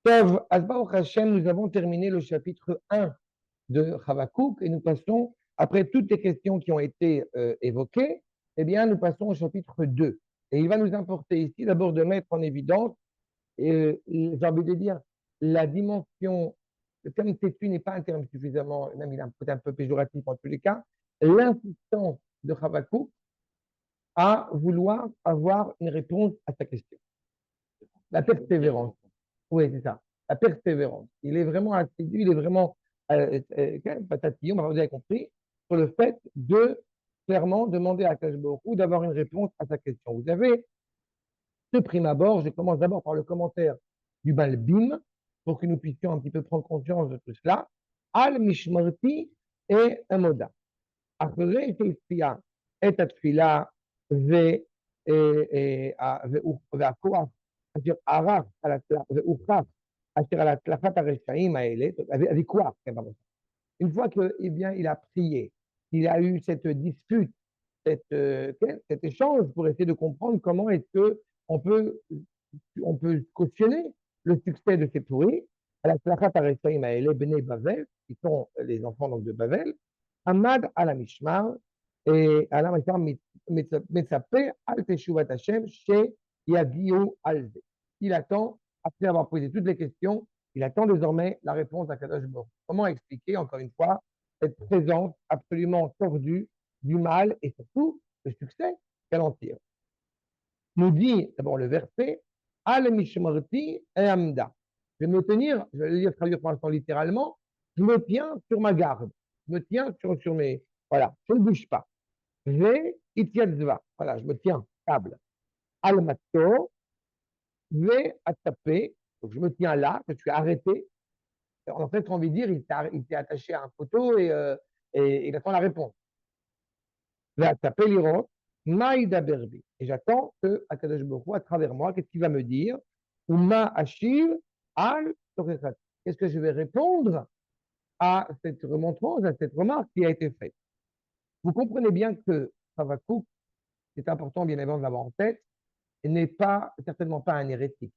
Tov, Baruch Hashem, nous avons terminé le chapitre 1 de Havakouk et nous passons, après toutes les questions qui ont été évoquées, eh bien, nous passons au chapitre 2. Et il va nous importer ici d'abord de mettre en évidence, j'ai envie de dire, la dimension, le terme têtu n'est pas un terme suffisamment, même il est peut-être un peu péjoratif en tous les cas, l'insistance de Havakouk à vouloir avoir une réponse à sa question. La persévérance. Oui, c'est ça. La persévérance. Il est vraiment assidu, il est vraiment patatillon, vous avez compris, sur le fait de clairement demander à Kajborou d'avoir une réponse à sa question. Vous avez, de prime abord, je commence d'abord par le commentaire du Balbim, pour que nous puissions un petit peu prendre conscience de tout cela. Al Mishmarti et Amoda. Après, שהצפייה את התפילה והכוח אשר ערך והוכח אשר על הצלחת הרשעים האלה, הוויכוח, une fois que, eh bien, il a prié, il a eu cette dispute, cet échange pour essayer de comprendre comment est-ce que on peut cautionner le succès de ces pourris, à la Tlachat Areshaim Aele Bnei Bavel, qui sont les enfants donc, de Bavel, Ahmad à la Mishmar, et à la Mishmar Metzapé al Teshuvat Hashem chez Yagiu Alze. Il attend, après avoir posé toutes les questions, il attend désormais la réponse à Kadosh Baruch. Comment expliquer, encore une fois, cette présence absolument tordue du mal et surtout le succès qu'elle en tire. Nous dit d'abord le verset Al Mishmarti et Amda. Je vais me tenir, je vais le dire traduire pour l'instant littéralement, je me tiens sur ma garde, je me tiens sur mes. Voilà, je ne bouge pas. Ve Itiadzva. Voilà, je me tiens stable. Al Matto, Ve Atapé. Donc je me tiens là, je suis arrêté. En fait, on veut dire, il s'est attaché à un poteau et il attend la réponse. Ve Atapé l'Iran. Maïda Berbi. Et j'attends que Akadosh Baruch Hu, à travers moi, qu'est-ce qu'il va me dire? Uma Ashir al Torechat. Qu'est-ce que je vais répondre à cette remontrance, à cette remarque qui a été faite? Vous comprenez bien que Havakouk, c'est important bien évidemment de l'avoir en tête, n'est pas, certainement pas un hérétique.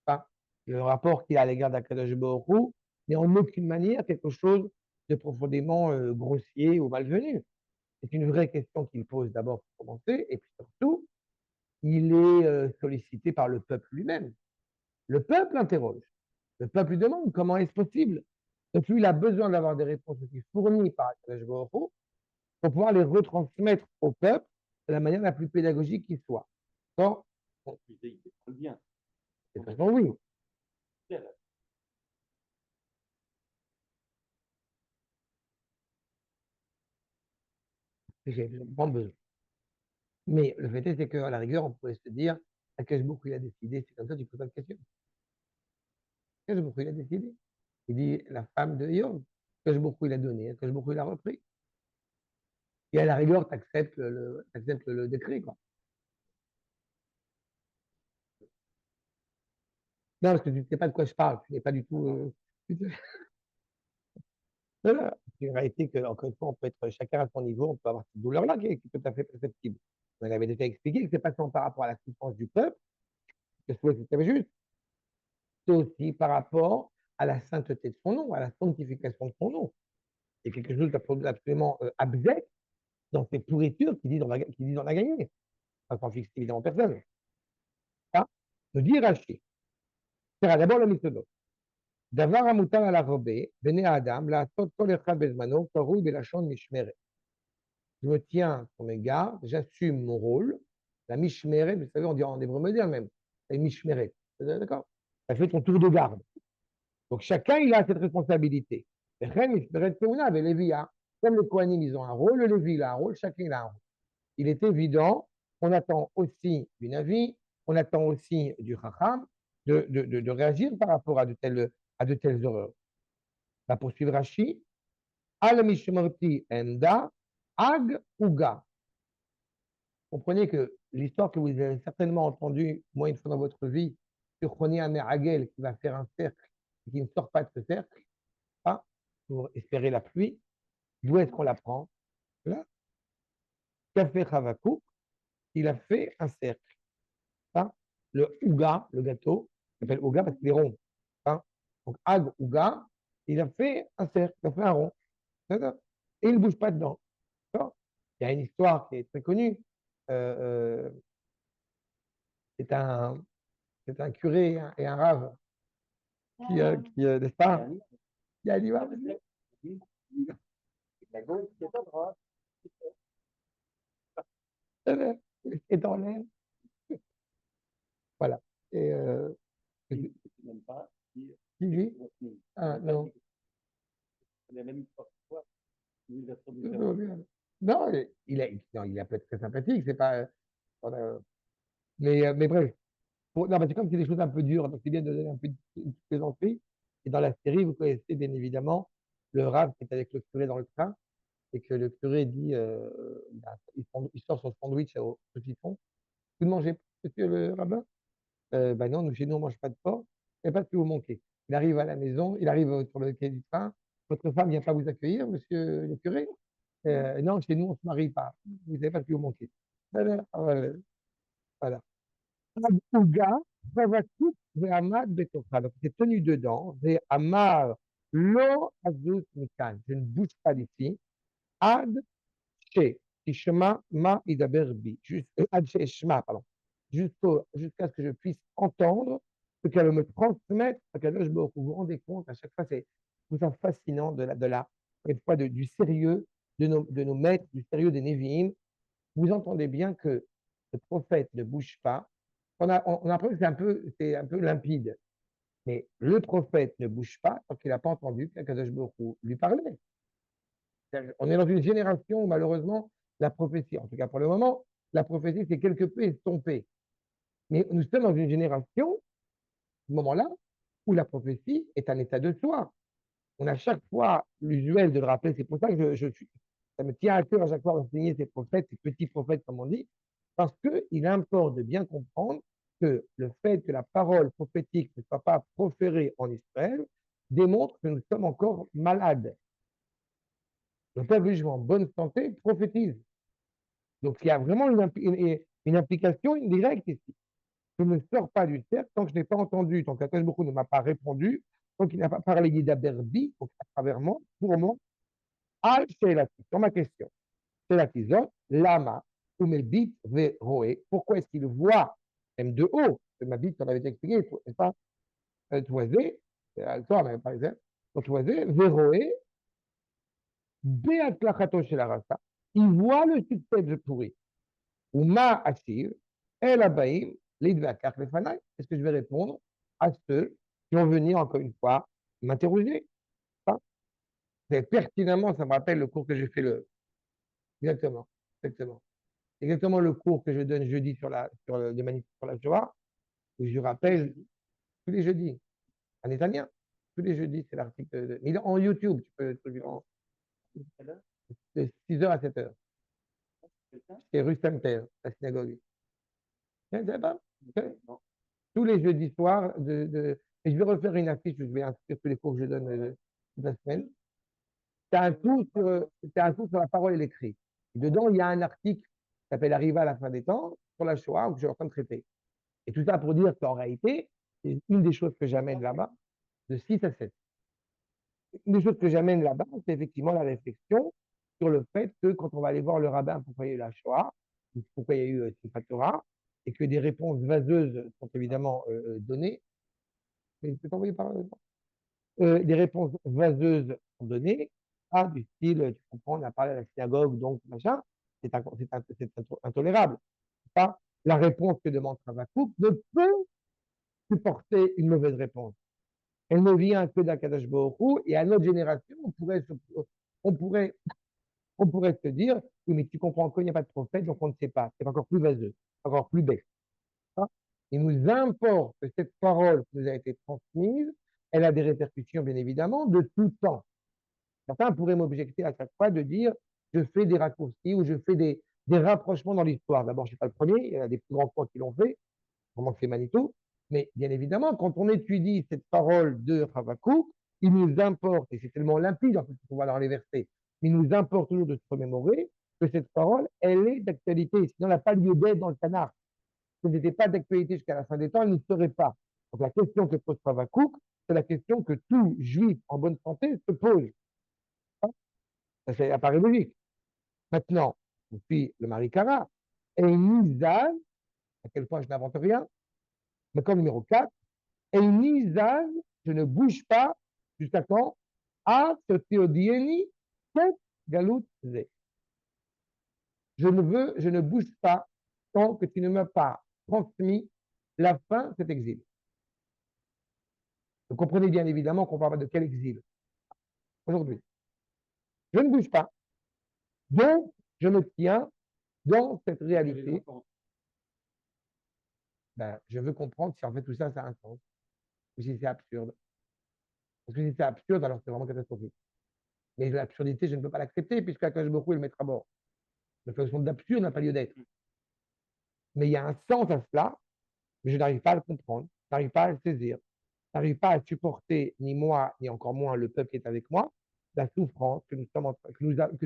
Pas. Le rapport qu'il a à l'égard d'Akadosh Baruch Hu n'est en aucune manière quelque chose de profondément grossier ou malvenu. C'est une vraie question qu'il pose d'abord pour commencer, et puis surtout, il est sollicité par le peuple lui-même. Le peuple interroge. Le peuple lui demande comment est-ce possible. Donc lui, il a besoin d'avoir des réponses aussi fournies par Akadosh Baruch Hu pour pouvoir les retransmettre au peuple de la manière la plus pédagogique qui soit. D'accord? Il défend bien. De toute façon, oui. J'ai vraiment besoin. Mais le fait est, c'est qu'à la rigueur, on pourrait se dire, Akadosh Baruch Hu, il a décidé, c'est comme ça, tu poses pas de question. Akadosh Baruch Hu, il a décidé. Il dit, la femme de Yov, Akadosh Baruch Hu, il a donné, Akadosh Baruch Hu, il a repris. Et à la rigueur, tu acceptes le décret, quoi. Non, parce que tu ne sais pas de quoi je parle. Tu n'es pas du tout. Voilà. C'est une réalité que, encore une fois, on peut être chacun à son niveau, on peut avoir cette douleur-là qui est tout à fait perceptible. On avait déjà expliqué que ce n'est pas seulement par rapport à la souffrance du peuple, que c'était juste, c'est aussi par rapport à la sainteté de son nom, à la sanctification de son nom. C'est quelque chose d'absolument abject dans ces pourritures qui disent on a gagné. Ça s'en fixe évidemment personne. Ça, nous dit Rachid. C'est d'abord le mythonos. דבר המוטל על הרבה, בני האדם, לעשות כל אחד בזמנו, קרוי בלשון משמרת. Je me tiens sur mes gardes, j'assume mon rôle. La mishmeret, vous savez, on dit en hébreu moderne même, c'est une mishmeret. D'accord? Ça fait ton tour de garde. Donc chacun, il a cette responsabilité. Comme les Kohanim, ils ont un rôle, le Lévi, il a un rôle, chacun, il a un rôle. Il est évident qu'on attend aussi du Navi, on attend aussi du Chacham de réagir par rapport à de telles horreurs. Va poursuivre Rashi. Al mishmarti enda ag uga. Comprenez que l'histoire que vous avez certainement entendue, moins une fois dans votre vie, sur Choni Ameragel qui va faire un cercle et qui ne sort pas de ce cercle, hein, pour espérer la pluie, d'où est-ce qu'on l'apprend? Là. Qu'a fait Havakouk? Il a fait un cercle. Hein. Le Ouga, le gâteau, s'appelle Ouga parce qu'il est rond. Donc, Ag ou Ga, il a fait un cercle, il a fait un rond. D'accord. Et il ne bouge pas dedans. D'accord. Il y a une histoire qui est très connue. Euh, euh, c'est un, c'est un curé et un rave n'est-ce pas? Il y a l'imam. La gauche, c'est à droite. Et dans l'air. Voilà. Et Et c'est même pas dire qui dit? Watney. Ah, non. C'est la même histoire que toi. Une version Non, différente. non, non, il a peut être très sympathique, c'est pas. Euh, mais bref. Non, mais c'est comme c'est des choses un peu dures, donc c'est bien de donner un peu de plaisanterie. Et dans la série, vous connaissez bien évidemment le rave qui est avec le curé dans le train, et que le curé dit bah, il sort son sandwich au saucisson. Vous ne mangez pas, monsieur le rabbin? Bah non, nous, chez nous, on ne mange pas de porc. Il n'y a pas de ce que vous manquez. Il arrive à la maison, il arrive sur le quai du train. Votre femme ne vient pas vous accueillir, monsieur le curé? Non, chez nous, on ne se marie pas. Vous savez pas ce que vous manquez. Voilà. Voilà. Voilà. Ouga, Ravakut, Ve'amad Betocha. Donc, c'est tenu dedans. Ve'amar, Lo Azut Mikan. Je ne bouge pas d'ici. Ad She, Tishma, Ma Idaber Bi. Ad She Shma, pardon. Jusqu'à ce que je puisse entendre ce qu'elle veut me transmettre. Vous vous rendez compte, à chaque fois, c'est tout ça fascinant une fois, du sérieux de nos maîtres, du sérieux des Névi'im. Vous entendez bien que le prophète ne bouge pas. On a l'impression que c'est un peu limpide. Mais le prophète ne bouge pas tant qu'il n'a pas entendu qu'Akadosh Baruch Hu lui parlait. On est dans une génération où malheureusement, la prophétie, en tout cas pour le moment, la prophétie s'est quelque peu estompée. Mais nous sommes dans une génération, ce moment-là, où la prophétie est un état de soi. On a chaque fois l'usuel de le rappeler. C'est pour ça que ça me tient à cœur à chaque fois d'enseigner ces prophètes, ces petits prophètes, comme on dit, parce qu'il importe de bien comprendre que le fait que la parole prophétique ne soit pas proférée en Israël démontre que nous sommes encore malades. Le peuple juif en bonne santé prophétise. Donc il y a vraiment une implication indirecte ici. Je ne sors pas du cercle tant que je n'ai pas entendu, tant qu'Akash beaucoup ne m'a pas répondu, tant qu'il n'a pas parlé d'Idaberbi, donc à travers moi, pour moi, Al Sheilati, sur ma question. Sheilatizot, Lama, ou mes bits roé. Pourquoi est-ce qu'il voit, même de haut, ma bite, on avait déjà expliqué, n'est-ce pas, toisé, toi, mais par exemple, toisé, véroé, Beatlachato chez la rasa, il voit le succès de pourri. Ou ma assir, el abaïm, l'idvakar lefanai. Est-ce que je vais répondre à ceux qui vont venir encore une fois m'interroger? Pertinemment, ça me rappelle le cours que j'ai fait exactement, exactement. Exactement le cours que je donne jeudi sur le manifeste sur la Shoah, où je rappelle tous les jeudis, un italien, tous les jeudis, c'est l'article mais en YouTube, tu peux le trouver de 6 heures à 7 heures. C'est rue Sainte-Terre, la synagogue. Tous les jeudis soirs, et je vais refaire une affiche, je vais inscrire tous les cours que je donne toute la semaine. C'est un tout sur la parole et l'écrit. Dedans, il y a un article qui s'appelle Arriva à la fin des temps, sur la Shoah, que je suis en train de traiter. Et tout ça pour dire qu'en réalité, c'est une des choses que j'amène là-bas, de 6 à 7. Une des choses que j'amène là-bas, c'est effectivement la réflexion sur le fait que quand on va aller voir le rabbin pourquoi il y a eu la Shoah, pourquoi il y a eu Simchat Torah, et que des réponses vaseuses sont évidemment données, mais c'est envoyé par des réponses vaseuses sont données, ah, du style, tu comprends, on a parlé à la synagogue, donc machin, c'est intolérable. Pas la réponse que demande Ravakouk ne peut supporter une mauvaise réponse. Elle ne vient que d'Akadosh Baruch Hu, et à notre génération, on pourrait, on pourrait se dire, oui, mais tu comprends qu'il n'y a pas de prophète, donc on ne sait pas. C'est encore plus vaseux, encore plus bête. Il nous importe que cette parole qui nous a été transmise, elle a des répercussions, bien évidemment, de tout temps. Certains pourraient m'objecter à chaque fois de dire je fais des raccourcis ou je fais des rapprochements dans l'histoire. D'abord, je ne suis pas le premier, il y a des plus grands points qui l'ont fait, vraiment c'est Manitou. Mais bien évidemment, quand on étudie cette parole de Havakou, il nous importe, et c'est tellement limpide en fait, qu'on va dans les versets, il nous importe toujours de se remémorer que cette parole, elle est d'actualité. Sinon, elle n'a pas lieu d'être dans le canard. Si elle n'était pas d'actualité jusqu'à la fin des temps, elle ne serait pas. Donc la question que pose Havakou, c'est la question que tout juif en bonne santé se pose. Ça apparaît logique. Maintenant, je suis le Marikara, et Nizal, à quel point je n'invente rien, mais comme numéro 4, et Nizal, je ne bouge pas jusqu'à quand? A Théodieni, Tet Galut Ze. Je ne bouge pas tant que tu ne m'as pas transmis la fin de cet exil. Vous comprenez bien évidemment qu'on parle de quel exil aujourd'hui. Je ne bouge pas. Donc, je me tiens dans cette réalité. Ben, je veux comprendre si en fait tout ça, ça a un sens. Ou si c'est absurde. Parce que si c'est absurde, alors c'est vraiment catastrophique. Mais l'absurdité, je ne peux pas l'accepter, puisque Akash Bokhu, il le mettra à bord. La fonction d'absurde n'a pas lieu d'être. Mais il y a un sens à cela, mais je n'arrive pas à le comprendre, je n'arrive pas à le saisir, je n'arrive pas à supporter, ni moi, ni encore moins le peuple qui est avec moi, la souffrance que nous, sommes que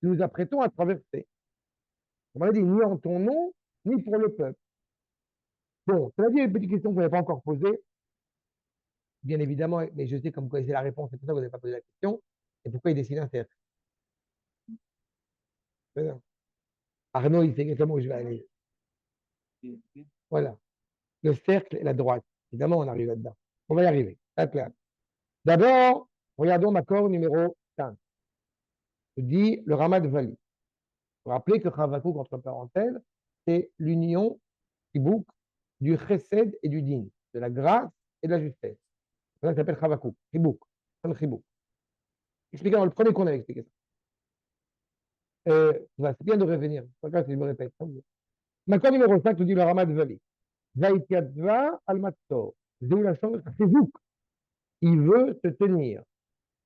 nous apprêtons à traverser. On m'a dit, ni en ton nom, ni pour le peuple. Bon, cela dit, il y a une petite question que vous n'avez pas encore posée, bien évidemment, mais je sais comme vous connaissez la réponse, c'est pour ça que vous n'avez pas posé la question, et pourquoi il dessine un cercle. Arnaud, il sait exactement où je vais aller. Voilà. Le cercle et la droite. Évidemment, on arrive là-dedans. On va y arriver. Très clair. D'abord, regardons l'accord numéro 5. Je dis le Ramat Vali. Vous rappelez que Chavakouk, entre parenthèses, c'est l'union Tibouk du Chesed et du Din, de la grâce et de la justesse. C'est ça qui s'appelle Chavakouk. Tibouk. Expliquez dans le premier qu'on avait expliqué ça. C'est bien de revenir. Pas grave si je me répète. L'accord numéro 5 nous dit le Ramat Vali. Zaïtiadva al-Matzor. Zéou la chambre, Chibouk. Il veut se tenir.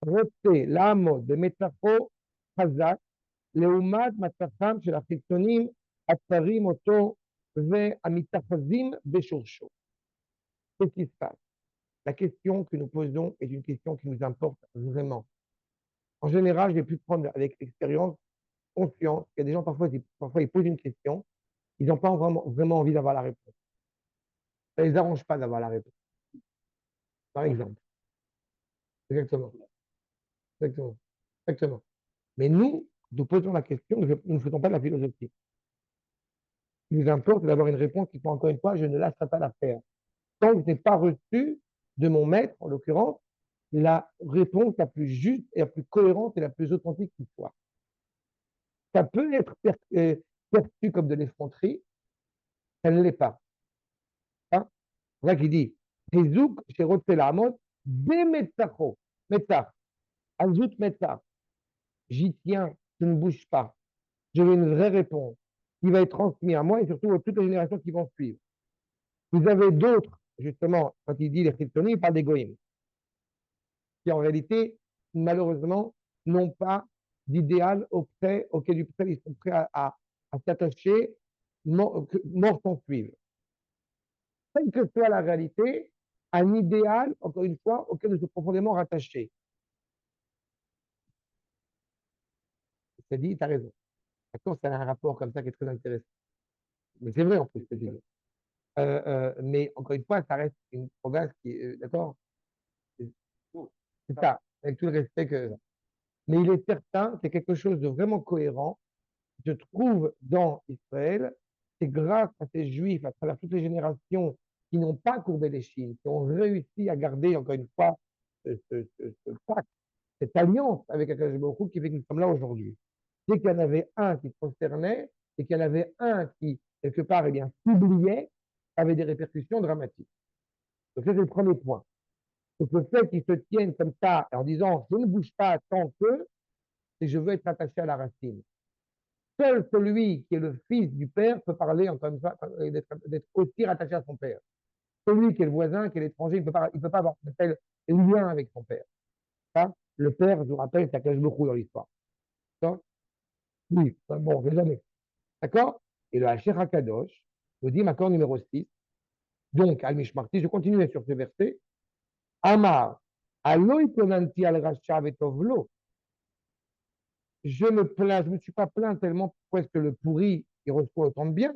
Roté, l'amo de Metafo, Chazak, Leumad, Matafam, chez la Chitzonim, Atzarim, Oto, Ve, Amitafazim, Beshurcho. Qu'est-ce qui se passe? La question que nous posons est une question qui nous importe vraiment. En général, j'ai pu prendre avec l'expérience conscience qu'il y a des gens, parfois ils posent une question, ils n'ont pas vraiment envie d'avoir la réponse. Ça ne les arrange pas d'avoir la réponse. Par exemple. Exactement. Exactement. Exactement. Mais nous posons la question, nous ne faisons pas de la philosophie. Ce qui nous importe, c'est d'avoir une réponse qui, encore une fois, je ne lâcherai pas l'affaire. Tant que je n'ai pas reçu de mon maître, en l'occurrence, la réponse la plus juste et la plus cohérente et la plus authentique qui soit. Ça peut être perçu comme de l'effronterie, ça ne l'est pas. Hein? C'est ça qu'il dit. Hizouk, chez Rotzelamot, des Metzacho. Metzach. Azout Metzach. J'y tiens, je ne bouge pas. Je veux une vraie réponse qui va être transmise à moi et surtout à toutes les générations qui vont suivre. Vous avez d'autres, justement, quand il dit les chrétiens, il parle des goïms, qui en réalité, malheureusement, n'ont pas d'idéal auquel ils sont prêts à s'attacher, mort sans suivre. Quelle que soit la réalité, un idéal, encore une fois, auquel ils sont profondément rattachés. C'est dit, tu as raison. D'accord, ça a un rapport comme ça qui est très intéressant. Mais c'est vrai en plus, mais encore une fois, ça reste une province qui est, d'accord? C'est ça, avec tout le respect que. Mais il est certain, c'est quelque chose de vraiment cohérent qui se trouve dans Israël. C'est grâce à ces Juifs, à travers toutes les générations, qui n'ont pas courbé les chines, qui ont réussi à garder, encore une fois, ce pacte, cette alliance avec Akash Baruch qui fait que nous sommes là aujourd'hui. Dès qu'il y en avait un qui concernait, et qu'il y en avait un qui, quelque part, eh bien, s'oubliait, avait des répercussions dramatiques. Donc, ça, c'est le premier point. Donc, le fait qu'ils se tiennent comme ça, en disant, je ne bouge pas tant que, et je veux être attaché à la racine. Seul celui qui est le fils du père peut parler, encore une fois, d'être aussi rattaché à son père. Celui qui est le voisin, qui est l'étranger, il ne peut pas avoir un tel lien avec son père. Ça, le père, je vous rappelle, ça cache beaucoup dans l'histoire. Oui, bon, on ne sait jamais. D'accord? Et le Hacher HaKadosh nous dit, accord numéro 6, donc, Al-Mishmarti, je continue sur ce verset, Amar, Aloï Konanti al-Racha vetovlo. Je me suis pas plaint tellement pourquoi est-ce que le pourri, il reçoit autant de bien.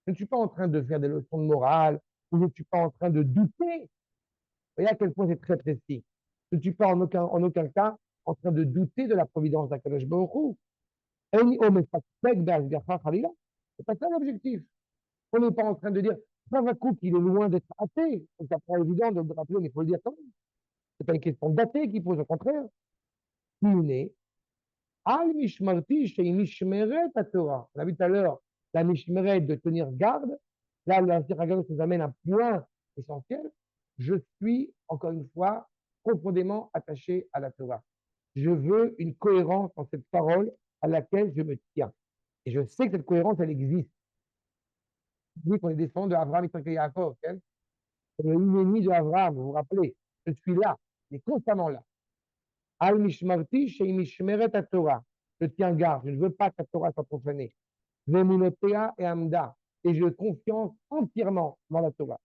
Je ne suis pas en train de faire des leçons de morale, ou je ne suis pas en train de douter. Vous voyez à quel point c'est très précis. Je ne suis pas en aucun cas en train de douter de la providence d'Akadosh Baruch Hu. C'est pas ça l'objectif. On n'est pas en train de dire, Ravakouk, il est loin d'être athée. Donc, ça paraît évident de le rappeler, mais il faut le dire quand même. C'est pas une question d'athée qu'il pose, au contraire. Il est Al Mishmarti chez Mishmeret à Torah. On a vu tout à l'heure la Mishmeret de tenir garde. Là, la Siragos nous amène un point essentiel. Je suis, encore une fois, profondément attaché à la Torah. Je veux une cohérence dans cette parole à laquelle je me tiens. Et je sais que cette cohérence, elle existe. Je dis qu'on est descendant de Abraham, Isaac et Yaakov. Okay? C'est l'ennemi de Abraham, vous vous rappelez. Je suis là, il est constamment là. Al Mishmarti chez Mishmeret à Torah. Je tiens garde, je ne veux pas que la Torah soit profanée. Vemunotea et Amda. Et je confiance entièrement dans la Torah.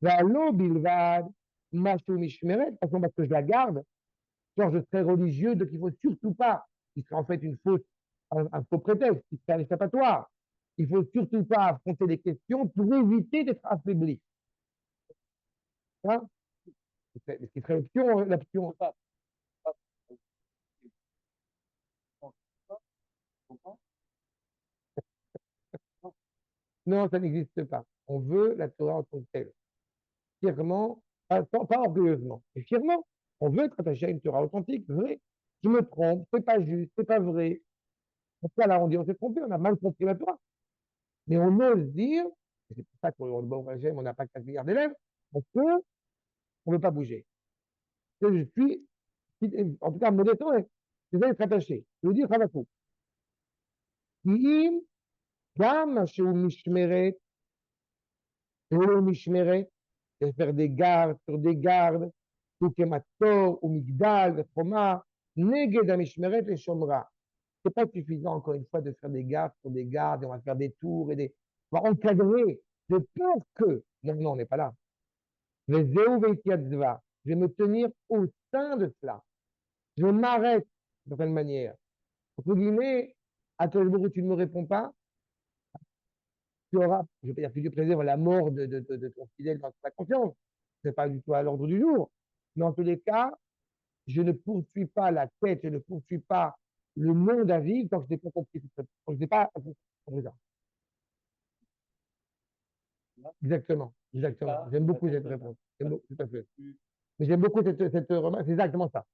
Valo bilvad, Mashu Mishmeret, parce que je la garde, genre je serai religieux, donc il ne faut surtout pas, qui serait en fait une fausse, un faux prétexte, qui serait un échappatoire. Il ne faut surtout pas affronter des questions pour éviter d'être affaibli. Hein? Ce qui serait l'option. Non, ça n'existe pas. On veut la Torah en tant que telle. Fièrement, pas orgueilleusement, mais fièrement. On veut être attaché à une Torah authentique, vrai. Je me trompe, c'est pas juste, c'est pas vrai. Pourquoi là, on dit on s'est trompé, on a mal compris la Torah. Mais on ose dire, et c'est pour ça qu'on n'a pas 4 milliards d'élèves, parce qu'on ne veut pas bouger. Que je suis, en tout cas, modestement, je vais être attaché. Je veux dire, ça va tout. אם גם מה שהוא משמרת, הוא משמרת, de faire des gardes sur des gardes, ou kemator, ou migdal, וחומה, נגד המשמרת לשומרה. C'est pas suffisant, encore une fois, de faire des gardes sur des gardes, et on va faire des tours et des. On va encadrer de peur que. Non, non, on n'est pas là. Je vais me tenir au sein de cela. Je m'arrête, d'une certaine manière. Entre guillemets, à quel moment tu ne me réponds pas, tu auras, je ne veux pas dire que Dieu préserve la mort de ton fidèle dans ta confiance. Ce n'est pas du tout à l'ordre du jour. Mais en tous les cas, je ne poursuis pas la tête, je ne poursuis pas le monde à vivre tant que je n'ai pas compris. Je n'ai pas compris ça. Exactement, exactement. J'aime beaucoup cette réponse. Tout à fait. Mais j'aime beaucoup cette remarque. C'est exactement ça.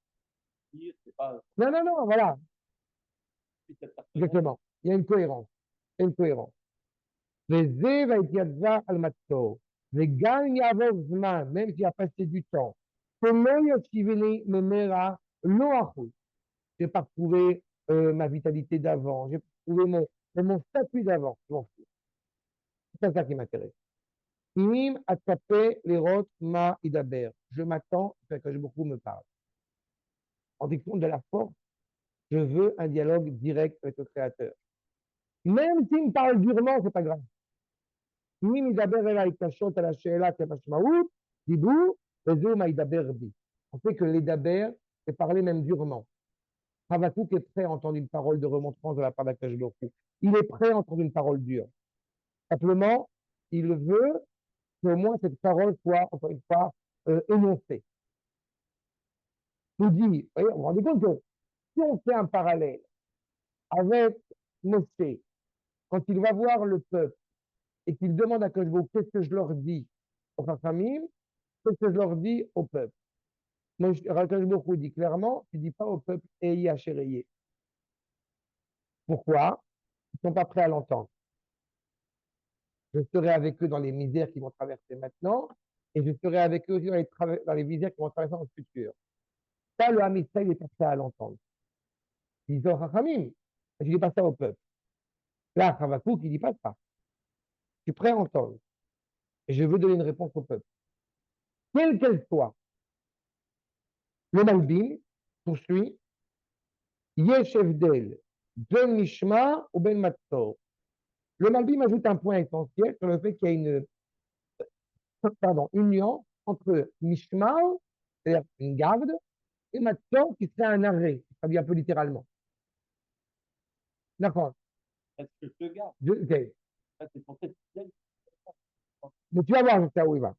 Non, non, non, voilà. Exactement. Il y a une cohérence. Il y a une cohérence. וזה והתייצבה על מצור, וגם אם יעבור זמן, même s'il a passé du temps, שלא ישיבני ממרה לא אחוז. J'ai pas retrouvé ma vitalité d'avant, j'ai pas retrouvé mon statut d'avant. C'est ça qui m'intéresse. Im atapé les rotes ma idaber. Je m'attends à ce que beaucoup me parle. En compte de la force, je veux un dialogue direct avec le Créateur. Même s'il me parle durement, c'est pas grave. אם ידבר אליי קשות על השאלה כמשמעות, דיבור, וזהו מה ידבר בי. On sait que les daber, c'est parler même durement. Havakouk est prêt à entendre une parole de remontrance de la part d'Akadosh Baruch Hu. Il est prêt à entendre une parole dure. Simplement, il veut qu'au moins cette parole soit, encore une fois, énoncée. Il dit, vous vous rendez compte que si on fait un parallèle avec Moshe, quand il va voir le peuple et qu'il demande à Akadosh Baruch Hu, qu'est-ce que je leur dis aux Chachamim, qu'est-ce que je leur dis au peuple. Moi, Akadosh Baruch Hu dit clairement, tu ne dis pas au peuple Eyi Ashereye. Pourquoi? Ils ne sont pas prêts à l'entendre. Je serai avec eux dans les misères qu'ils vont traverser maintenant, et je serai avec eux aussi dans les misères qu'ils vont traverser dans le futur. Ça, le Hamisraël n'est pas prêt à l'entendre. Ils disent au Chachamim, je ne dis pas ça au peuple. Là, Havakouk, il ne dit pas ça. Je suis prêt à entendre. Et je veux donner une réponse au peuple. Quelle qu'elle soit, le Malbim poursuit, Yesh Evdel, Ben Mishma ou Ben Matzor. Le Malbim ajoute un point essentiel sur le fait qu'il y a une nuance entre Mishma, c'est-à-dire une garde, et Matzor qui serait un arrêt, ça dit un peu littéralement. D'accord. Est-ce que je te garde? Okay. C'est pour cette Mais tu vas voir jusqu'à où il va.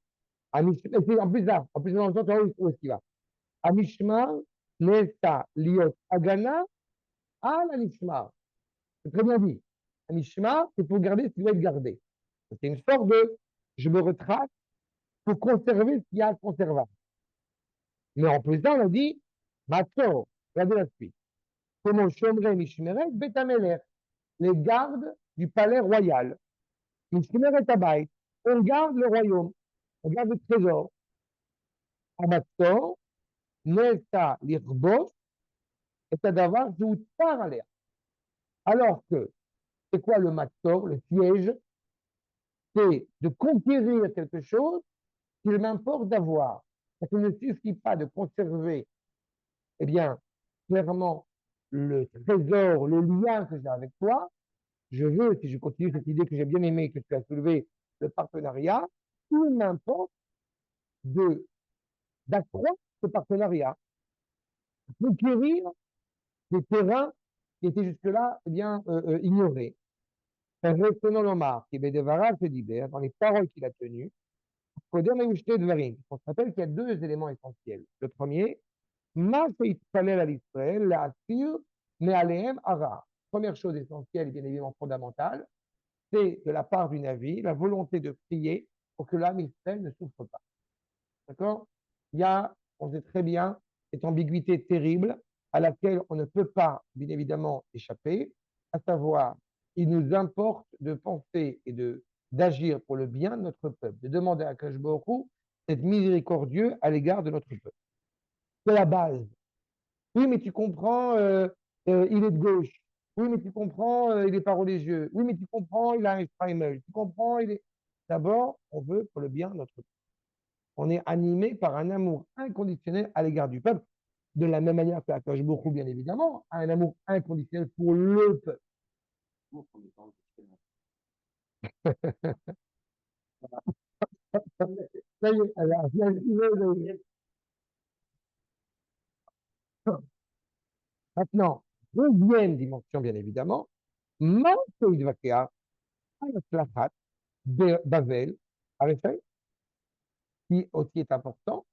Et puis, en plus, dans le temps, tu vas voir où est-ce qu'il va. Amishmar, Nesta, Liot, Agana, à la Mishmar. C'est très bien dit. Amishmar, c'est pour garder ce qui doit être gardé. C'est une sorte de je me retrace pour conserver ce qu'il y a à conserver. Mais en plus, là, on a dit Matzor. Regardez la suite. Comment Shomrei Mishmeret Betameler, les gardes du palais royal. Mishmeret Abayt, on garde le royaume, on garde le trésor. Amatzor, Nesta Lirbos, et Adavar Zoutar Alea. Alors que, c'est quoi le Matzor, le siège? C'est de conquérir quelque chose qu'il m'importe d'avoir. Ça ne suffit pas de conserver, eh bien, clairement, le trésor, le lien que j'ai avec toi. Je veux, si je continue cette idée que j'ai bien aimée, que tu as soulevée, le partenariat, il m'importe d'accroître ce partenariat, conquérir des terrains qui étaient jusque-là eh bien, ignorés. Selon l'Omar, qui Bédévara se libère dans les paroles qu'il a tenues, on se rappelle qu'il y a deux éléments essentiels. Le premier, première chose essentielle et bien évidemment fondamentale, c'est de la part du navire la volonté de prier pour que l'âme Israël ne souffre pas. D'accord? Il y a, on sait très bien, cette ambiguïté terrible à laquelle on ne peut pas, bien évidemment, échapper, à savoir, il nous importe de penser et d'agir pour le bien de notre peuple, de demander à Kadosh Baruch Hu d'être miséricordieux à l'égard de notre peuple. C'est la base. Oui, mais tu comprends, il est de gauche. Oui, mais tu comprends, il n'est pas religieux. Oui, mais tu comprends, il a un Alzheimer. Tu comprends, il est. D'abord, on veut pour le bien de notre peuple. On est animé par un amour inconditionnel à l'égard du peuple, de la même manière que Akash beaucoup, bien évidemment, a un amour inconditionnel pour le peuple. Ça y est, alors, maintenant, deuxième dimension, bien évidemment, Bavel, qui aussi est important,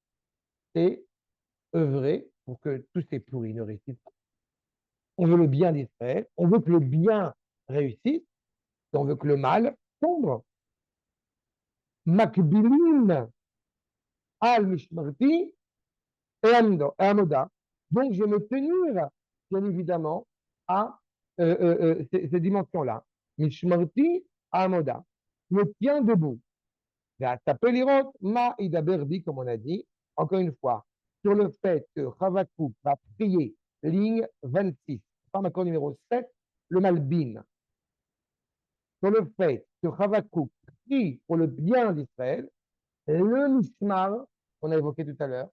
c'est œuvrer pour que tous ces pourris ne réussissent pas. On veut le bien d'Israël, on veut que le bien réussisse, et on veut que le mal tombe. Makbilim al mishmarti et amoda. Donc, je vais me tenir, bien évidemment, à ces dimensions-là. Mishmarti amoda. Je me tiens debout. Ma idaberdi, comme on a dit, encore une fois, sur le fait que Havakouk va prier, ligne 26, par accord numéro 7, le Malbin. Sur le fait que Havakouk prie pour le bien d'Israël, le Mishmar, qu'on a évoqué tout à l'heure,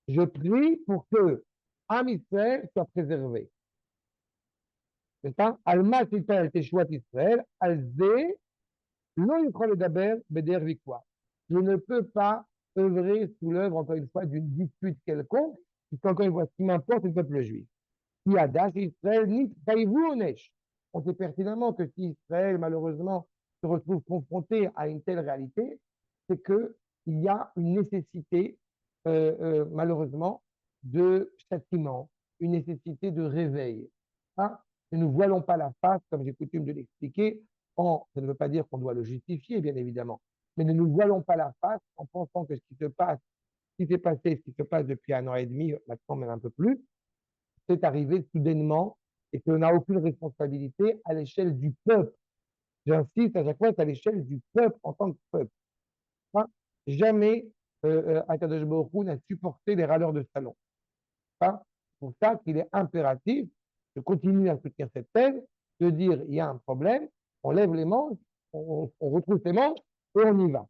je prie pour que Am Israël soit préservé. C'est ça? Alma Israël Teshuat Israël, Alzé, non il d'Aber, Beder Vikwa. Je ne peux pas œuvrer sous l'œuvre, encore une fois, d'une dispute quelconque, puisqu'encore une fois, ce qui m'importe, c'est le peuple juif. Qui a dash Israël, ni Onesh. On sait pertinemment que si Israël, malheureusement, se retrouve confronté à une telle réalité, c'est qu'il y a une nécessité, malheureusement, de châtiment, une nécessité de réveil. Hein? Ne nous voilons pas la face, comme j'ai coutume de l'expliquer, ça ne veut pas dire qu'on doit le justifier, bien évidemment, mais ne nous voilons pas la face en pensant que ce qui se passe, ce qui s'est passé, ce qui se passe depuis 1 an et demi, maintenant même un peu plus, c'est arrivé soudainement et qu'on n'a aucune responsabilité à l'échelle du peuple. J'insiste à chaque fois, c'est à l'échelle du peuple en tant que peuple. Hein? Jamais Akadosh Baruch Hu n'a supporté les râleurs de salon. Hein? C'est pour ça qu'il est impératif de continuer à soutenir cette thèse, de dire il y a un problème, on lève les manches, on retrouve ses manches et on y va.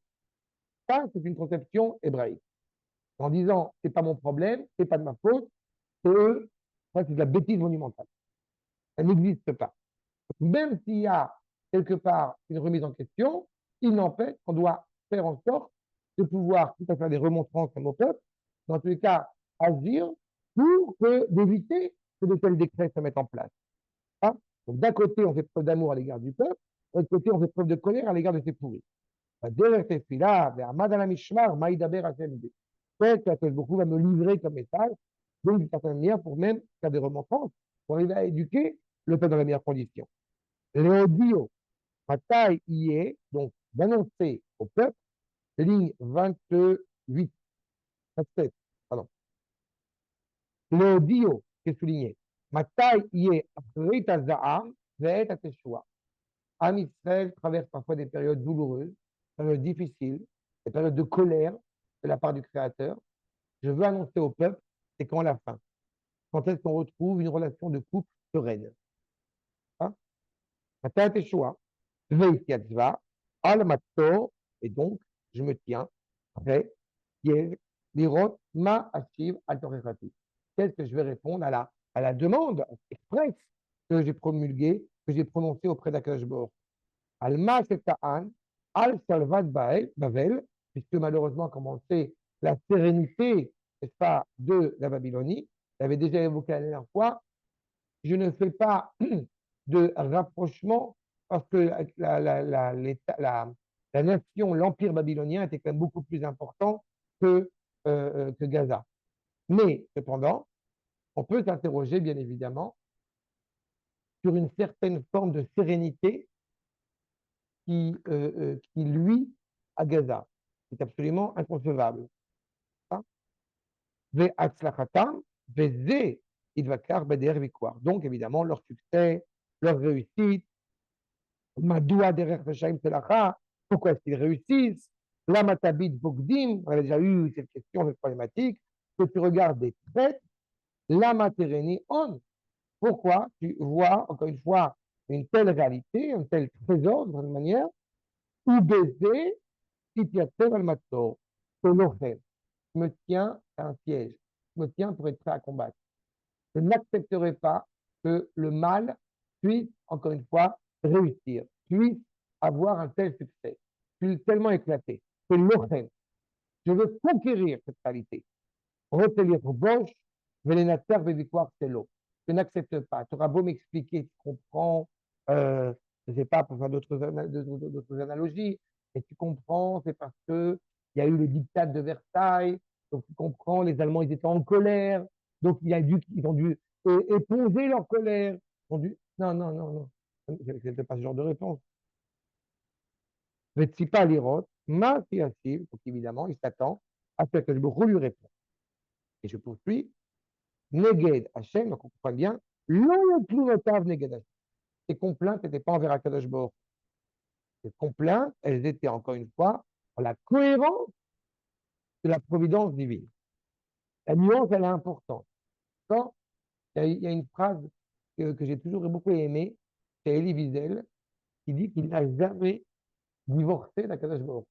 Ça, c'est une conception hébraïque. En disant c'est pas mon problème, c'est pas de ma faute, c'est eux, ça c'est de la bêtise monumentale. Ça n'existe pas. Même s'il y a quelque part une remise en question, il n'empêche qu'on doit faire en sorte de pouvoir tout à fait des remontrances comme au peuple, dans tous les cas agir pour d'éviter que de tels décrets se mettent en place. Hein? Donc d'un côté, on fait preuve d'amour à l'égard du peuple, de l'autre côté, on fait preuve de colère à l'égard de ces pourris. בדרך תפילה, ועמד על המשמר, מה ידבר השם בי? Peut-être que Akadosh Baruch Hu va me livrer comme message, donc d'une certaine manière, pour même faire des remontrances, pour arriver à éduquer le peuple dans les meilleures conditions. Léodio, Matai y est, donc d'annoncer au peuple, ligne 28, 27, pardon. Léodio, qui est souligné. Matai y est, Achrit Azahar, Ve'et Ateshua. Am Israël traverse parfois des périodes douloureuses, des périodes difficiles, des périodes de colère de la part du Créateur. Je veux annoncer au peuple, c'est quand la fin. Quand est-ce qu'on retrouve une relation de couple sereine. Hein? Matai Ateshua, Ve'et Yatzva, Al Mator, et donc, je me tiens prêt, Lirot Ma Ashiv Al Torechati. Qu'est-ce que je vais répondre à la demande express que j'ai promulguée, que j'ai prononcée auprès d'Akadosh Baruch. Al-Ma Shetaan, Al-Salvat Bavel, puisque malheureusement, comme on le sait, la sérénité, n'est-ce pas, de la Babylonie, j'avais déjà évoqué la dernière fois, je ne fais pas de rapprochement parce que la nation, l'empire babylonien était quand même beaucoup plus important que Gaza. Mais cependant, on peut s'interroger bien évidemment sur une certaine forme de sérénité qui luit à Gaza. C'est absolument inconcevable. Hein? Donc évidemment, leur succès, leur réussite, Madoua derrière Rechaim Telacha, pourquoi est-ce qu'ils réussissent? La Matabit Bogdim, on a déjà eu cette question, cette problématique, que tu regardes des traits, la Matereni on. Pourquoi tu vois, encore une fois, une telle réalité, un tel trésor, d'une manière, ou baiser, Titiater al Mator, que l'offre, je me tiens à un piège, je me tiens pour être prêt à combattre. Je n'accepterai pas que le mal puisse, encore une fois, réussir, puisse avoir un tel succès, puisse tellement éclater. C'est l'ochem. Je veux conquérir cette qualité. Retenir Bosch, Vélénater, victoire, c'est l'eau. Je n'accepte pas. Tu auras beau m'expliquer, tu comprends, je ne sais pas, pour faire d'autres analogies, mais tu comprends, c'est parce que il y a eu le diktat de Versailles, donc tu comprends, les Allemands, ils étaient en colère, donc ils ont dû éponger leur colère. Ils ont dû... Non, non, non, non. Je n'accepte pas ce genre de réponse. Mais si pas l'Irot, ma fiassive, donc évidemment, il s'attend à ce que je me lui réponds. Et je poursuis. Neged Hachem, donc on comprend bien, l'on Neged Hachem. Ces complaintes n'étaient pas envers Akadosh Baruch. Ces complaintes, elles étaient encore une fois dans la cohérence de la providence divine. La nuance, elle est importante. Quand il y a une phrase que j'ai toujours beaucoup aimée, c'est Elie Wiesel, qui dit qu'il n'a jamais divorcé d'Akadosh Baruch.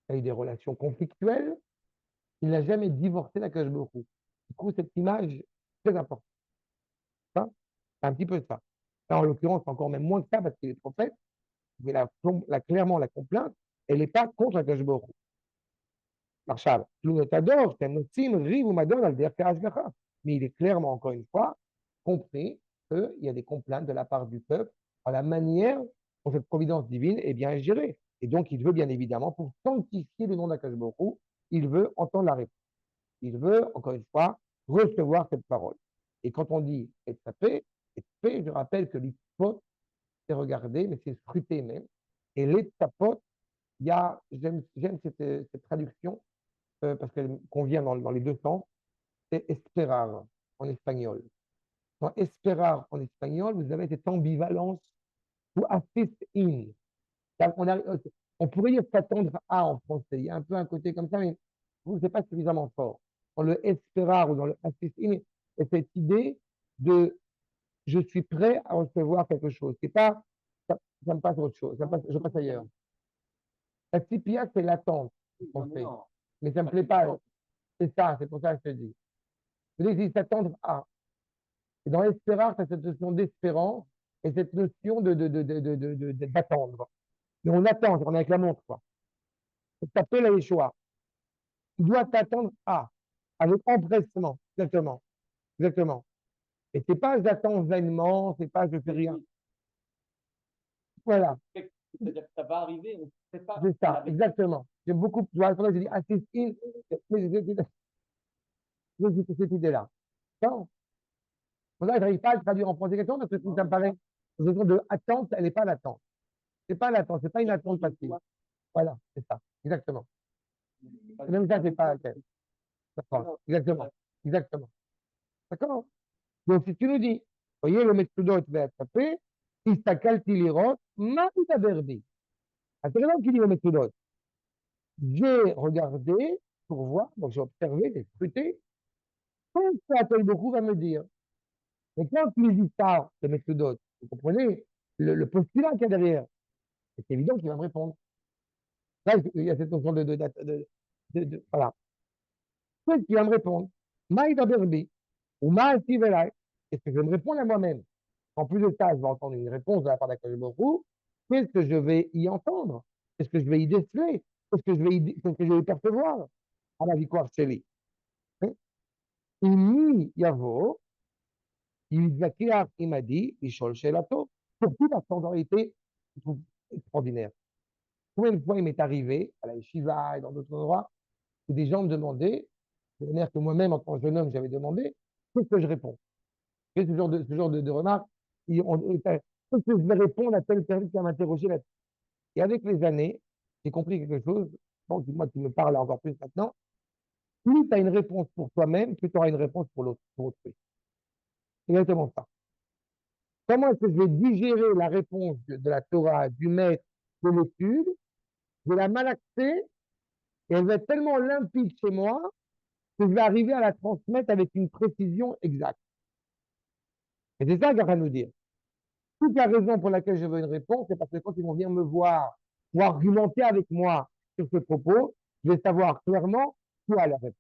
Il a eu des relations conflictuelles, il n'a jamais divorcé d'Akadosh Baruch. Du coup, cette image est très importante. Hein, c'est un petit peu ça. Là, en l'occurrence, c'est encore même moins que ça parce qu'il est prophète, mais clairement, la complainte, elle n'est pas contre Akadosh Baruch Hu. Marshall, mais il est clairement, encore une fois, compris qu'il y a des complaintes de la part du peuple à la manière dont cette providence divine est bien gérée. Et donc, il veut bien évidemment, pour sanctifier le nom d'Akadosh Baruch Hu, il veut entendre la réponse. Il veut, encore une fois, recevoir cette parole. Et quand on dit être tapé, je rappelle que l'hypothèse, c'est regarder, mais c'est scruter même. Et les tapotes, j'aime cette traduction parce qu'elle convient dans les deux sens, c'est esperar en espagnol. Dans esperar en espagnol, vous avez cette ambivalence to assist in. On pourrait dire s'attendre à en français. Il y a un peu un côté comme ça, mais ce n'est pas suffisamment fort. Dans le esperar ou dans le assist in, il y a cette idée de je suis prêt à recevoir quelque chose. C'est pas ça me passe autre chose, je passe ailleurs. La tipia, c'est l'attente, on fait. Mais ça ne me plaît pas. C'est ça, c'est pour ça que je te dis. Je veux dire, ils s'attendent à. Et dans l'espérar, tu as cette notion d'espérance et cette notion d'attendre. Mais on attend, on est avec la montre, quoi. Tu t'appelles à Yeshua. Tu dois t'attendre à, avec empressement, exactement. Exactement. Et c'est pas j'attends vainement, c'est pas je fais rien. Voilà. C'est-à-dire que ça va arriver, on ne sait pas. C'est ça, exactement. J'ai beaucoup, tu vois, c'est pour ça que j'ai dit assist in, mais j'ai cette idée-là. Non, pour ça, je n'arrive pas à le traduire en français question parce que ça me paraît, une question de attente, elle n'est pas l'attente. C'est pas l'attente, c'est pas une attente passive. Voilà, c'est ça, exactement. Et même ça, c'est pas, ok, d'accord, exactement, exactement. D'accord? Donc, si tu nous dis, voyez, le Metudot va être fait, Istakalti lirot, ma itaberbi. Intéressant qu'il dit le Metudot. J'ai regardé pour voir, donc j'ai observé, j'ai scruté, qu'est-ce que Atel beaucoup va me dire. Mais quand il dit ça, le Metudot, vous comprenez le postulat qu'il y a derrière, c'est évident qu'il va me répondre. Là, il y a cette notion voilà. Qu'est-ce qu'il va me répondre? Ma itaberbi, ou ma altivelai. Est-ce que je vais me répondre à moi-même? En plus de ça, je vais entendre une réponse de la part d'Akadosh Baruch. Qu'est-ce que je vais y entendre? Qu'est-ce que je vais y déceler? Qu'est-ce que je vais y percevoir? À la victoire chez lui. Inni Yavo, il m'a dit, Ishol Shelato. Surtout parce qu'en vérité, je trouve extraordinaire. Combien de fois il m'est arrivé, à la Yeshiva et dans d'autres endroits, où des gens me demandaient, de manière que moi-même, en tant que jeune homme, j'avais demandé, qu'est-ce que je réponds? Ce genre de remarques, qu'est-ce que je vais répondre à telle personne qui va m'interroger là-dessus? Et avec les années, j'ai compris quelque chose, bon, moi qui me parle encore plus maintenant, plus tu as une réponse pour toi-même, plus tu auras une réponse pour l'autre, pour autrui. C'est exactement ça. Comment est-ce que je vais digérer la réponse de la Torah, du maître, de l'étude? Je vais la malaxer et elle va être tellement limpide chez moi que je vais arriver à la transmettre avec une précision exacte. Et c'est ça qu'il va nous dire. Toute la raison pour laquelle je veux une réponse, c'est parce que quand ils vont venir me voir ou argumenter avec moi sur ce propos, je vais savoir clairement quoi la réponse.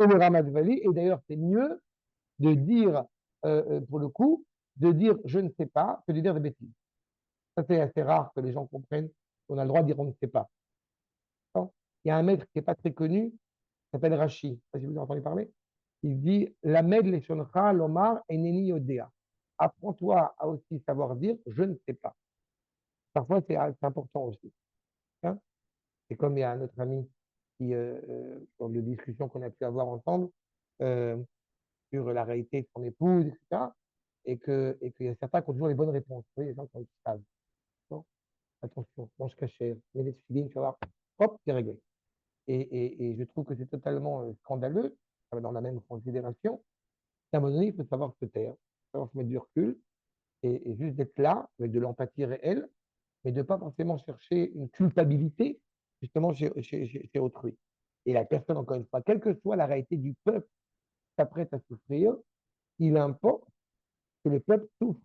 Et le Ramadvali, et d'ailleurs, c'est mieux de dire, pour le coup, de dire je ne sais pas que de dire des bêtises. Ça, c'est assez rare que les gens comprennent qu'on a le droit de dire on ne sait pas. Il y a un maître qui n'est pas très connu, qui s'appelle Rashi. Je ne sais pas si vous avez entendu parler. Il dit Lamed leshoncha lomar eneni yodea. Apprends-toi à aussi savoir dire je ne sais pas. Parfois, c'est important aussi. Hein. C'est comme il y a un autre ami qui, dans les discussions qu'on a pu avoir ensemble, euh, sur la réalité de son épouse, etc. Et qu'il y a certains qui ont toujours les bonnes réponses. Vous voyez, les gens qui savent. Bon, attention, mange cachère, mets des filines, tu vas voir, hop, c'est réglé. Et je trouve que c'est totalement scandaleux, ça va dans la même considération. À un moment donné, il faut savoir se taire, savoir se mettre du recul et juste d'être là avec de l'empathie réelle, mais de ne pas forcément chercher une culpabilité justement chez autrui. Et la personne, encore une fois, quelle que soit la réalité du peuple qui s'apprête à souffrir, il importe que le peuple souffre.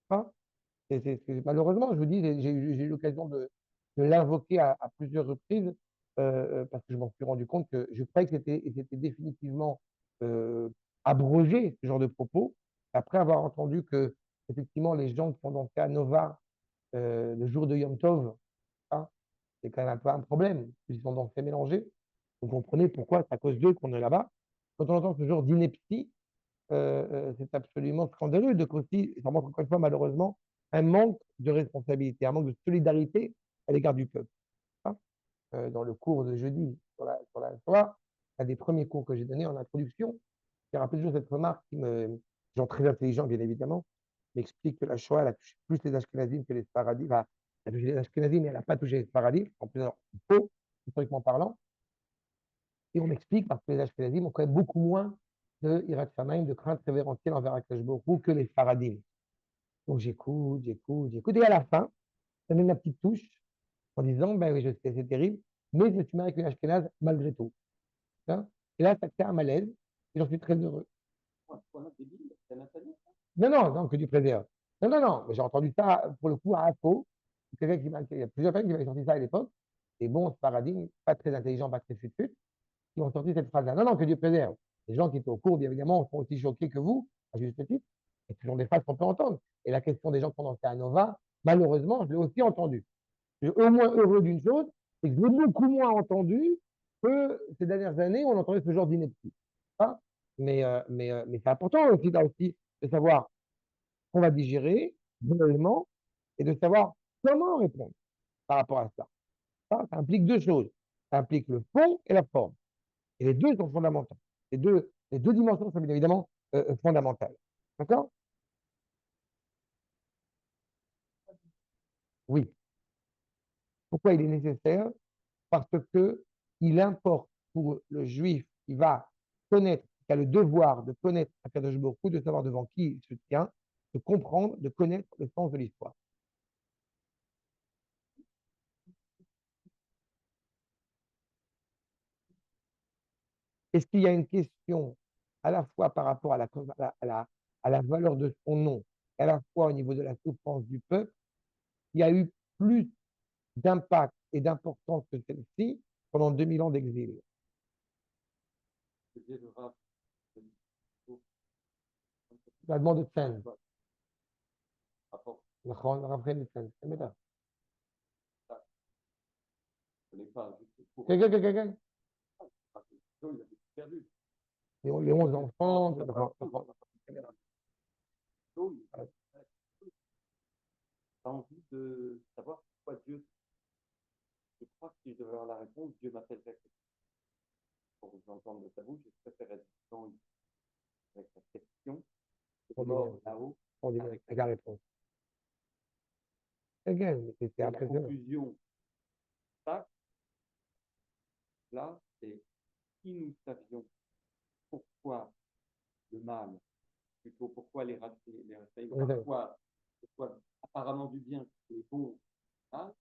Hein. Malheureusement, je vous dis, j'ai eu l'occasion de l'invoquer à plusieurs reprises parce que je m'en suis rendu compte que je croyais que c'était définitivement euh, abrogé, ce genre de propos. Après avoir entendu que, effectivement, les gens qui sont dans le cas Nova le jour de Yom Tov, hein, c'est quand même un peu un problème. Ils sont dans ces mélangés. Vous comprenez pourquoi c'est à cause d'eux qu'on est là-bas. Quand on entend ce genre d'ineptie, c'est absolument scandaleux. Donc aussi, ça montre encore une fois, malheureusement, un manque de responsabilité, un manque de solidarité à l'égard du peuple. Hein. Dans le cours de jeudi sur la Shoah, un des premiers cours que j'ai donné en introduction, j'ai rappelé toujours cette remarque genre très intelligent, bien évidemment, m'explique que la Shoah, elle a touché plus les Ashkenazim que les Sfaradim. Enfin, elle a touché les Ashkenazim, mais elle n'a pas touché les Sfaradim. En plus, alors, faux, historiquement parlant. Et on m'explique parce que les Ashkenazim ont quand même beaucoup moins de Hirat Shamayim, de crainte révérentielle envers Akash Borou que les Faradim. Donc j'écoute. Et à la fin, ça met ma petite touche en disant, ben oui, je sais, c'est terrible, mais je me suis marié avec une Ashkenaz malgré tout. Hein. Et là, ça crée un malaise, et j'en suis très heureux. Non, non, non, que du préserve. Non, non, non, mais j'ai entendu ça pour le coup à Info. Il y a plusieurs personnes qui m'avaient sorti ça à l'époque. Et bon, ce paradigme, pas très intelligent, pas très fut qui ont sorti cette phrase-là. Non, non, que Dieu préserve. Les gens qui étaient au cours, bien évidemment, sont aussi choqués que vous, à juste titre. Et ce sont des phrases qu'on peut entendre. Et la question des gens qui ont dansé à Nova, malheureusement, je l'ai aussi entendu. Je suis au moins heureux d'une chose, c'est que je l'ai beaucoup moins entendu que ces dernières années où on entendait ce genre d'ineptie. Hein. Mais c'est important aussi, là aussi, de savoir qu'on va digérer, globalement et de savoir comment répondre par rapport à ça. Ça implique deux choses. Ça implique le fond et la forme. Et les deux sont fondamentaux. Les deux dimensions sont bien évidemment fondamentales. D'accord? Oui. Pourquoi il est nécessaire? Parce que il importe pour le juif qui va connaître, qui a le devoir de connaître Akadosh Baruch Hu, de savoir devant qui il se tient, de comprendre, de connaître le sens de l'histoire. Est-ce qu'il y a une question à la fois par rapport à la valeur de son nom, et à la fois au niveau de la souffrance du peuple, il y a eu plus d'impact et d'importance que celle-ci pendant 2000 ans d'exil? La demande de scène. נכון, הרב חן ניצן, בטח. כן, כן, כן, כן, כן. Les 11 enfants, T'as envie de savoir pourquoi Dieu. Je crois que si je devais avoir la réponse, Dieu m'appellerait. Pour vous entendre de ta bouche, je préfère être dans avec la question, mort là-haut, avec la réponse. Again, c'est la impressionnant. conclusion, ça, là, c'est si nous savions pourquoi le mal, plutôt pourquoi les racistes, pourquoi apparemment du bien, les bons, mal,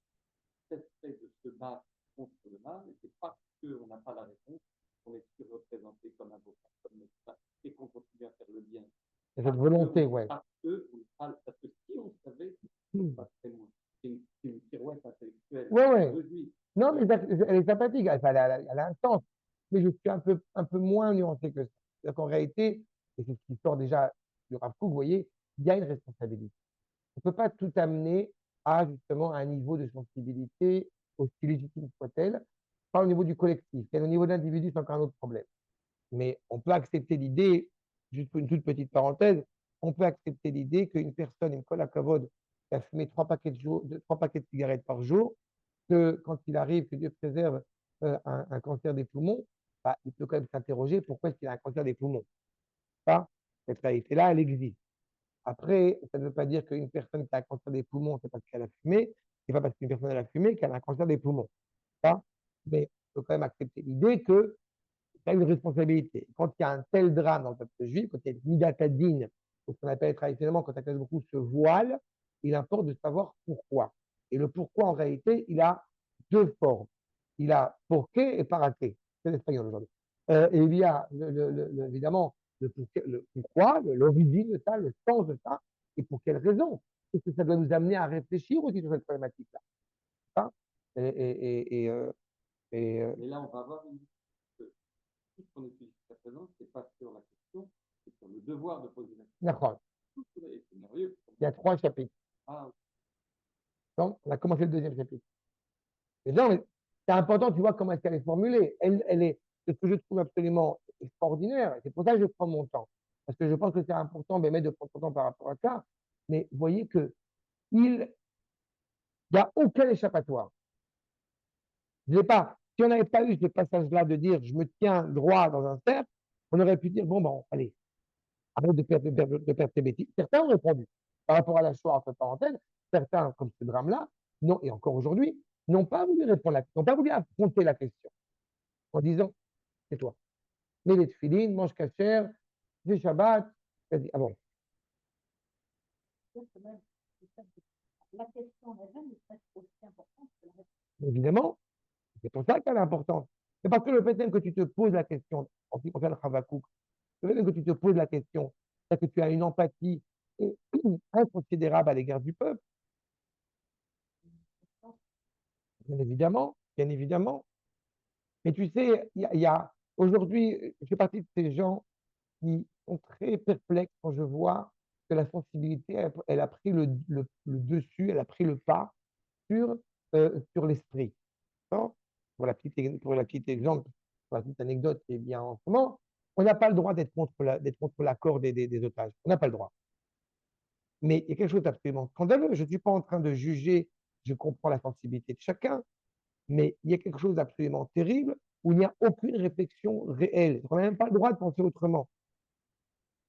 cesserait de se battre contre le mal, et c'est parce qu'on n'a pas la réponse qu'on est surreprésenté comme avocat, comme médecin, et qu'on continue à faire le bien. Cette volonté, ouais. Parce que si on savait, c'est une pirouette intellectuelle. Ouais. Non, mais elle est sympathique, elle a un sens. Mais je suis un peu moins nuancé que ça. C'est-à-dire qu'en réalité, et c'est ce qui sort déjà du Rav Kook, vous voyez, il y a une responsabilité. On ne peut pas tout amener à justement un niveau de sensibilité, aussi légitime soit-elle, pas au niveau du collectif. Et au niveau de l'individu, c'est encore un autre problème. Mais on peut accepter l'idée, juste pour une toute petite parenthèse, on peut accepter l'idée qu'une personne, une colle à cavode, qui a fumé 3 paquets de cigarettes par jour, que quand il arrive, que Dieu préserve un cancer des poumons, bah, il peut quand même s'interroger pourquoi est-ce qu'il a un cancer des poumons. Ça, cette réalité-là, elle existe. Après, ça ne veut pas dire qu'une personne qui a un cancer des poumons, c'est parce qu'elle a fumé, c'est pas parce qu'une personne a fumé qu'elle a un cancer des poumons. Ça, mais il faut quand même accepter l'idée que tu as une responsabilité. Quand il y a un tel drame dans le peuple juif, quand il y a une midatadine, ce qu'on appelle traditionnellement, quand il y a beaucoup ce voile, il importe de savoir pourquoi. Et le pourquoi, en réalité, il a deux formes. Il a pourquoi et para qué. C'est l'espagnol aujourd'hui. Et il y a évidemment le pourquoi, l'origine de ça, le sens de ça, et pour quelle raison. Est-ce que ça doit nous amener à réfléchir aussi sur cette problématique-là? Hein. Et là, on va avoir une tout ce qu'on utilise jusqu'à présent, c'est pas sur la question, c'est sur le devoir de poser la question. D'accord. C'est merveilleux. Il y a 3 chapitres. Ah. Donc, on a commencé le 2e chapitre. Et non, mais c'est important, tu vois comment est-ce qu'elle est formulée. Elle est ce que je trouve absolument extraordinaire. C'est pour ça que je prends mon temps. Parce que je pense que c'est important de prendre son temps par rapport à ça. Mais vous voyez il n'y a aucun échappatoire. Je pas. Si on n'avait pas eu ce passage-là de dire je me tiens droit dans un cercle, on aurait pu dire bon, allez, arrête de perdre tes bêtises. Certains ont répondu par rapport à la Shoah, entre parenthèses. Certains, comme ce drame-là, non, et encore aujourd'hui, n'ont pas voulu répondre, n'ont pas voulu affronter la question en disant c'est toi. Mets les tefilines, mange cachère, fais Shabbat. Vas-y, ah bon. La question en elle-même est presque aussi importante que la réponse. Évidemment, c'est pour ça qu'elle est importante. C'est parce que le fait même que tu te poses la question, en ce qui concerne Havakouk, le fait même que tu te poses la question, c'est que tu as une empathie inconsidérable à l'égard du peuple. Bien évidemment, bien évidemment. Mais tu sais, il y a aujourd'hui, je fais partie de ces gens qui sont très perplexes quand je vois que la sensibilité, elle a pris le dessus, elle a pris le pas sur l'esprit. Pour la petite exemple, pour la petite anecdote qui est bien en ce moment, on n'a pas le droit d'être contre l'accord des otages. On n'a pas le droit. Mais il y a quelque chose d'absolument scandaleux. Je ne suis pas en train de juger, je comprends la sensibilité de chacun, mais il y a quelque chose d'absolument terrible où il n'y a aucune réflexion réelle. On n'a même pas le droit de penser autrement.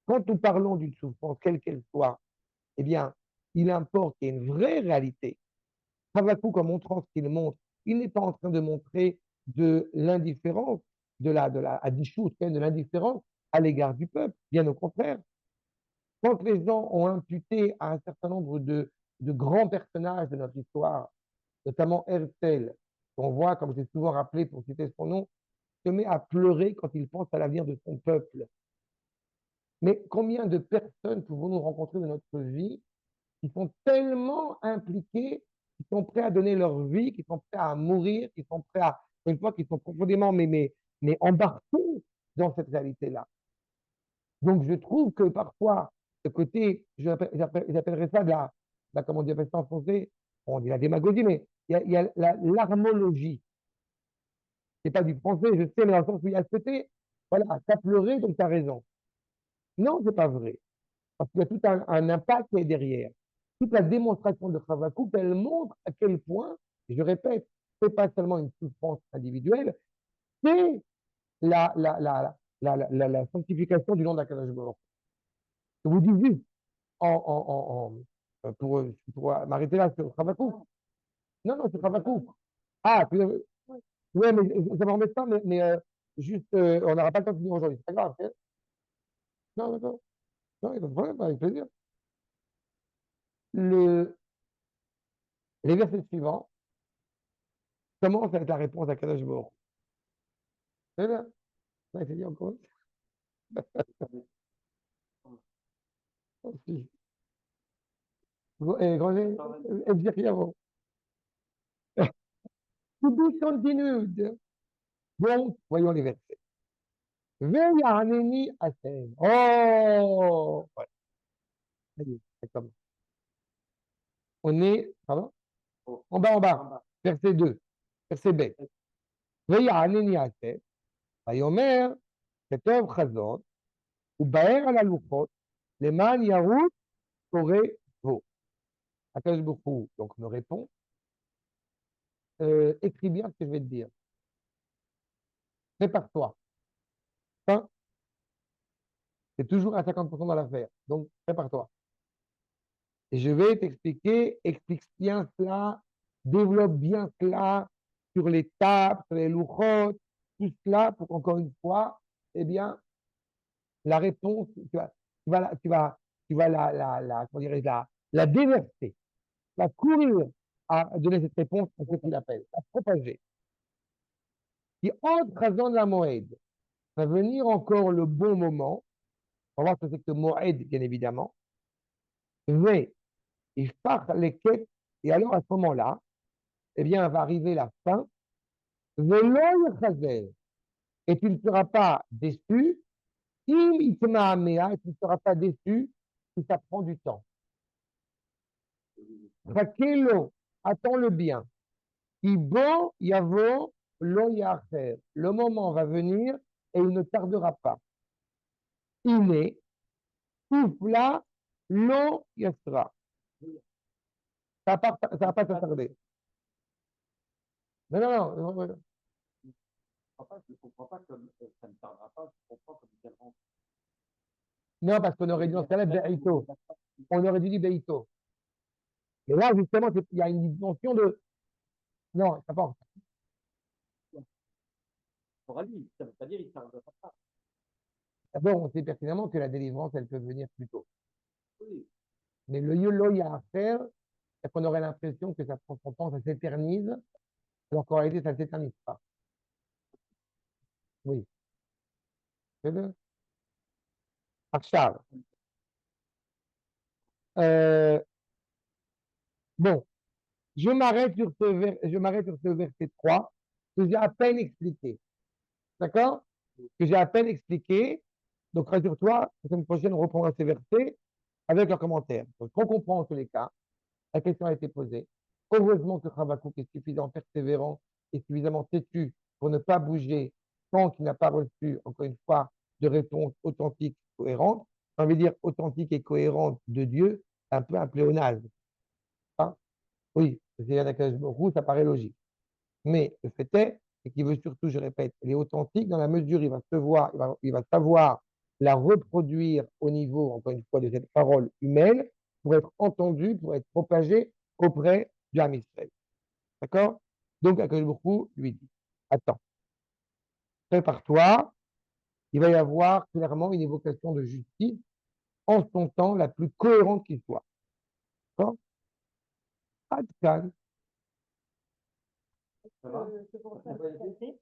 Quand nous parlons d'une souffrance, quelle qu'elle soit, eh bien, il importe qu'il y ait une vraie réalité. Habakkuk, en montrant ce qu'il montre, il n'est pas en train de montrer de l'indifférence, adichout, de l'indifférence à l'égard du peuple. Bien au contraire. Quand les gens ont imputé à un certain nombre de grands personnages de notre histoire, notamment Herzl, qu'on voit, comme j'ai souvent rappelé pour citer son nom, se met à pleurer quand il pense à l'avenir de son peuple. Mais combien de personnes pouvons-nous rencontrer dans notre vie qui sont tellement impliqués, qui sont prêts à donner leur vie, qui sont prêts à mourir, qui sont prêts à, une fois, qui sont profondément mais embarqués dans cette réalité-là. Donc, je trouve que parfois, ce côté, j'appellerais ça comment on dit ça en français, on dit la démagogie, mais il y a l'armologie. C'est pas du français, je sais, mais dans le sens où il y a ce côté, voilà, t'as pleuré, donc t'as raison. Non, c'est pas vrai. Parce qu'il y a tout un impact qui est derrière. Toute la démonstration de Habakkuk, elle montre à quel point, et je répète, c'est pas seulement une souffrance individuelle, c'est la sanctification du nom d'Akadosh Baruch. Je vous dis juste, pour m'arrêter là sur Habakkuk. Non, non, c'est Habakkuk. Ah, puis, ouais, mais ça m'embête pas, mais juste, on n'aura pas le temps de finir aujourd'hui. C'est pas grave. Hein. Non, d'accord. Non, il n'y a pas de problème, avec plaisir. Les versets suivants commencent avec la réponse à Kadosh Baruch. C'est bien. Ça, c'est dit encore. Aussi. Granger, Ebzir To be continued. Donc, voyons les versets. Ve'yaneni Hashem. Oh! Ouais. Allez, c'est comme. On est, pardon? En bas. Verset 2. Verset B. Ve'yaneni Hashem. ויאמר, כתוב חזון, ובהר על הלוחות, למען ירוץ קורא בו. Akadosh Baruch Hu, donc, me répond, écris bien ce que je vais te dire. Prépare-toi. Hein? C'est toujours à 50% dans l'affaire. Donc, prépare-toi. Et je vais t'expliquer, explique bien cela, développe bien cela sur les tables, sur les louchotes, tout cela pour qu'encore une fois, eh bien, la réponse, tu vas comment dirais-je, la déverser, la courir à donner cette réponse à ce qu'il appelle, à propager. Qui entre Chazon la Moed, va venir encore le bon moment, on va voir ce que c'est que Moed, bien évidemment, mais il part les quêtes, et alors à ce moment-là, eh bien, va arriver la fin, Velo Chazel, et tu ne seras pas déçu, et tu ne seras pas déçu si ça prend du temps. Rakelo, attends le bien. Ibo Yavo Lo Yacher. Le moment va venir et il ne tardera pas. Iné, Oufla Lo Yasra. Ça va pas tarder. Non, non, non. Je ne comprends pas comme ça ne tardera pas, je comprends comme une rentre. Non, parce qu'on aurait dit dans ce cas-là, Beito. On aurait dû dire Beito. Mais là, justement, il y a une dimension de. Non, ça porte. Pour lui, ça ne veut pas dire qu'il ne tardera pas. D'abord, on sait pertinemment que la délivrance, elle peut venir plus tôt. Oui. Mais le yolo, il y a à faire, c'est qu'on aurait l'impression que ça prend son temps, ça s'éternise, alors qu'en réalité, ça ne s'éternise pas. Oui. C'est le. Charles. Bon, je m'arrête sur ce verset 3 que j'ai à peine expliqué. D'accord? Que j'ai à peine expliqué. Donc, rassure-toi, la semaine prochaine, on reprendra ces versets avec leurs commentaires. Donc, on comprend en tous les cas. La question a été posée. Heureusement que Habakkuk est suffisamment persévérant et suffisamment têtu pour ne pas bouger tant qu'il n'a pas reçu, encore une fois, de réponse authentique, cohérente. J'ai envie de dire authentique et cohérente de Dieu, un peu un pléonasme. Hein. Oui, c'est un Akadosh Baruch Hu, ça paraît logique. Mais le fait est, c'est qu'il veut surtout, je répète, il est authentique dans la mesure où il va se voir, il va savoir la reproduire au niveau, encore une fois, de cette parole humaine pour être entendue, pour être propagée auprès du Ham Israël. D'accord? Donc, Akadosh Baruch Hu lui dit, attends, prépare-toi, il va y avoir clairement une évocation de justice en son temps la plus cohérente qui soit. D'accord? Pas de calme. Ça va? C'est pour Ça ça va que aider? c'est